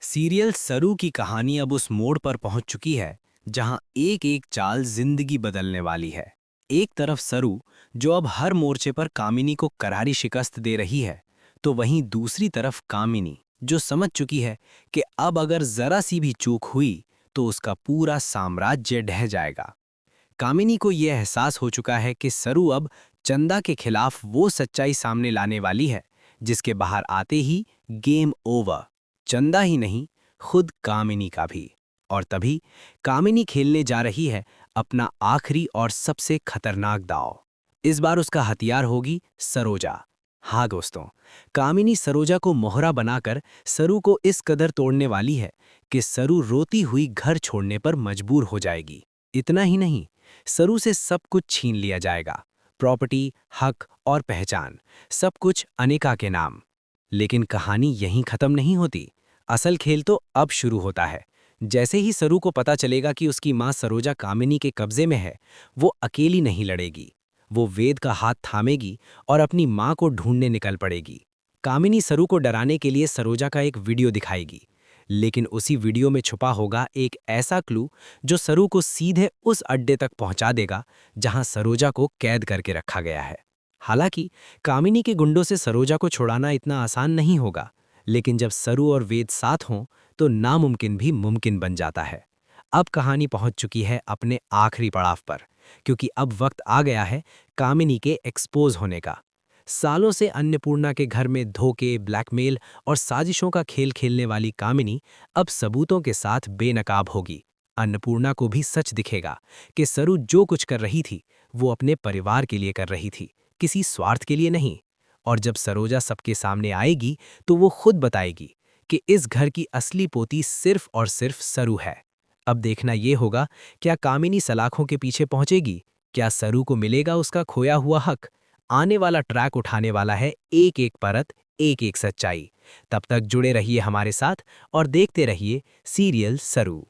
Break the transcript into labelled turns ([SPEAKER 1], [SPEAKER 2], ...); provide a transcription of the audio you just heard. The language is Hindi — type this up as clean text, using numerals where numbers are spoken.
[SPEAKER 1] सीरियल सरू की कहानी अब उस मोड़ पर पहुंच चुकी है जहां एक एक चाल जिंदगी बदलने वाली है। एक तरफ सरू, जो अब हर मोर्चे पर कामिनी को करारी शिकस्त दे रही है, तो वहीं दूसरी तरफ कामिनी, जो समझ चुकी है कि अब अगर जरा सी भी चूक हुई तो उसका पूरा साम्राज्य ढह जाएगा। कामिनी को यह एहसास हो चुका है कि सरू अब चंदा के खिलाफ वो सच्चाई सामने लाने वाली है जिसके बाहर आते ही गेम ओवर। चंदा ही नहीं, खुद कामिनी का भी। और तभी कामिनी खेलने जा रही है अपना आखिरी और सबसे खतरनाक दांव। इस बार उसका हथियार होगी सरोजा। हाँ दोस्तों, कामिनी सरोजा को मोहरा बनाकर सरू को इस कदर तोड़ने वाली है कि सरू रोती हुई घर छोड़ने पर मजबूर हो जाएगी। इतना ही नहीं, सरू से सब कुछ छीन लिया जाएगा। प्रॉपर्टी, हक और पहचान, सब कुछ अनिका के नाम। लेकिन कहानी यहीं खत्म नहीं होती। असल खेल तो अब शुरू होता है। जैसे ही सरू को पता चलेगा कि उसकी मां सरोजा कामिनी के कब्जे में है, वो अकेली नहीं लड़ेगी। वो वेद का हाथ थामेगी और अपनी मां को ढूंढने निकल पड़ेगी। कामिनी सरू को डराने के लिए सरोजा का एक वीडियो दिखाएगी, लेकिन उसी वीडियो में छुपा होगा एक ऐसा क्लू जो सरू को सीधे उस अड्डे तक पहुंचा देगा जहां सरोजा को कैद करके रखा गया है। हालांकि कामिनी के गुंडों से सरोजा को छुड़ाना इतना आसान नहीं होगा, लेकिन जब सरू और वेद साथ हों तो नामुमकिन भी मुमकिन बन जाता है। अब कहानी पहुंच चुकी है अपने आखिरी पड़ाव पर, क्योंकि अब वक्त आ गया है कामिनी के एक्सपोज होने का। सालों से अन्नपूर्णा के घर में धोखे, ब्लैकमेल और साजिशों का खेल खेलने वाली कामिनी अब सबूतों के साथ बेनकाब होगी। अन्नपूर्णा को भी सच दिखेगा कि सरू जो कुछ कर रही थी वो अपने परिवार के लिए कर रही थी, किसी स्वार्थ के लिए नहीं। और जब सरोजा सबके सामने आएगी तो वो खुद बताएगी कि इस घर की असली पोती सिर्फ और सिर्फ सरू है। अब देखना ये होगा, क्या कामिनी सलाखों के पीछे पहुंचेगी? क्या सरू को मिलेगा उसका खोया हुआ हक? आने वाला ट्रैक उठाने वाला है एक एक परत, एक एक सच्चाई। तब तक जुड़े रहिए हमारे साथ और देखते रहिए सीरियल सरू।